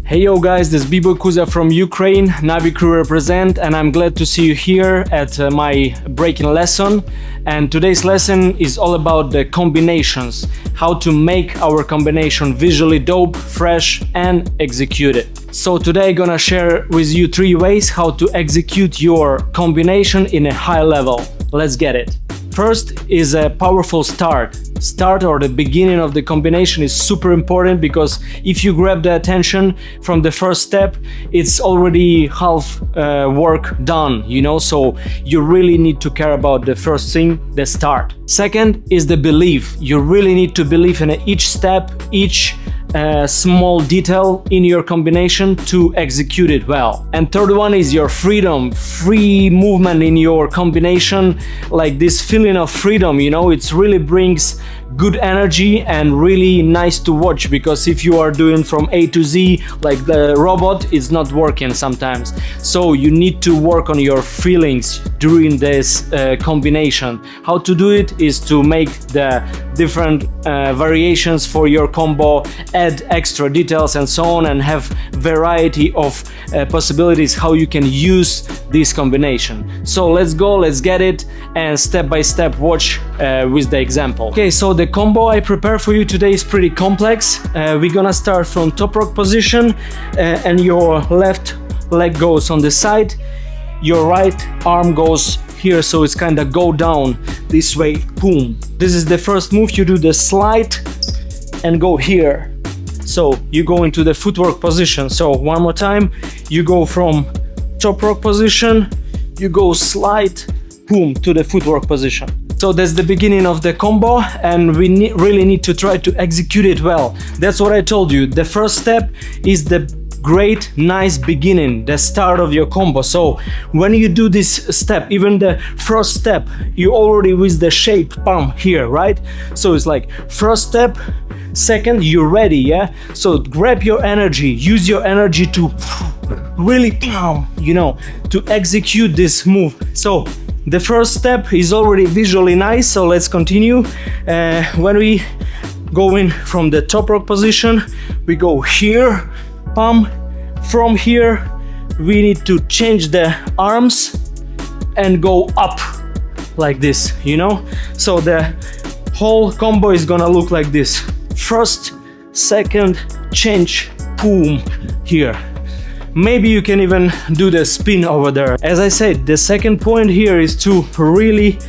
Hey yo guys, this is Bboy Kuzya from Ukraine, Navi crew represent, and I'm glad to see you here at my breaking lesson. And today's lesson is all about the combinations, how to make our combination visually dope, fresh and execute it. So today I'm gonna share with you 3 ways how to execute your combination in a high level. Let's get it. First is a powerful start. Start or the beginning of the combination is super important, because if you grab the attention from the first step, it's already half work done, you know, so you really need to care about the first thing, the start. Second is the belief. You really need to believe in each step, each small detail in your combination to execute it well. And third one is your freedom, free movement in your combination, like this feeling of freedom, you know, it really brings good energy and really nice to watch, because if you are doing from A to Z like the robot, it's not working sometimes. So you need to work on your feelings during this combination. How to do it is to make the different variations for your combo, add extra details and so on, and have variety of possibilities how you can use this combination. So let's go, let's get it, and step by step watch with the example. Okay, so the combo I prepare for you today is pretty complex. We're gonna start from top rock position, and your left leg goes on the side, your right arm goes here, so it's kind of go down this way, boom. This is the first move. You do the slide and go here, so you go into the footwork position. So one more time, you go from top rock position, you go slide, boom, to the footwork position. So that's the beginning of the combo, and we really need to try to execute it well. That's what I told you. The first step is the great, nice beginning, the start of your combo. So when you do this step, even the first step, you already with the shape, palm here, right? So it's like first step, second, you're ready, yeah? So grab your energy, use your energy to really, you know, to execute this move. So the first step is already visually nice, so let's continue. When we go in from the top rock position, we go here, palm. From here, we need to change the arms and go up like this, you know? So the whole combo is gonna look like this. First, second, change, boom, here. Maybe you can even do the spin over there. As I said, the second point here is to really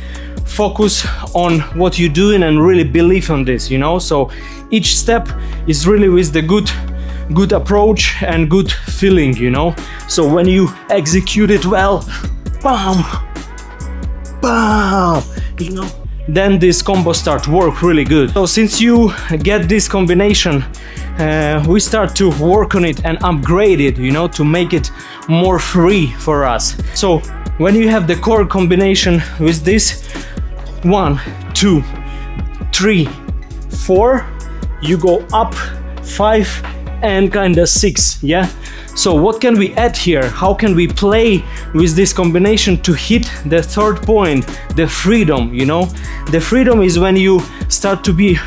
focus on what you're doing and really believe on this, you know? So each step is really with the good approach and good feeling, you know? So when you execute it well, bam, bam, you know, then this combo start work really good. So since you get this combination, we start to work on it and upgrade it, you know, to make it more free for us. So when you have the core combination with this 1, 2, 3, 4, you go up 5 and kinda 6, yeah? So what can we add here? How can we play with this combination to hit the third point, the freedom, you know? The freedom is when you start to be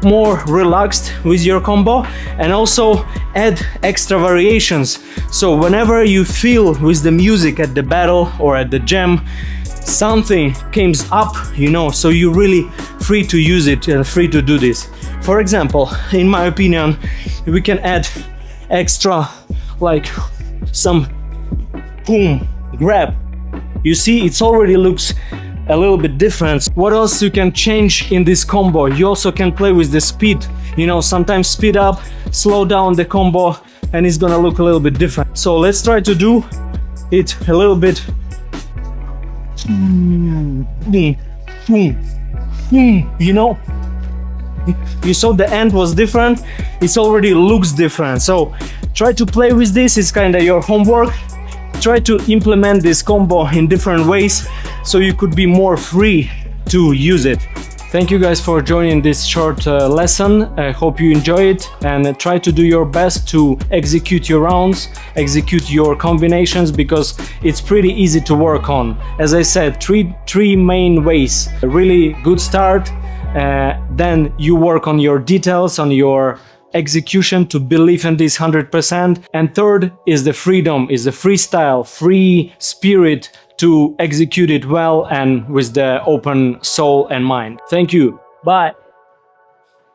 more relaxed with your combo, and also add extra variations. So whenever you feel with the music at the battle or at the jam, something comes up, you know, so you're really free to use it and free to do this. For example, in my opinion, we can add extra, like some boom, grab. You see, it's already looks a little bit different. What else you can change in this combo? You also can play with the speed, you know, sometimes speed up, slow down the combo, and it's gonna look a little bit different. So let's try to do it a little bit. You know, you saw the end was different, it already looks different. So try to play with this, it's kind of your homework. Try to implement this combo in different ways so you could be more free to use it. Thank you guys for joining this short lesson. I hope you enjoy it, and try to do your best to execute your rounds, execute your combinations, because it's pretty easy to work on. As I said, three main ways. A really good start, then you work on your details, on your execution, to believe in this 100%. And third is the freedom, is the freestyle, free spirit to execute it well and with the open soul and mind. Thank you. Bye.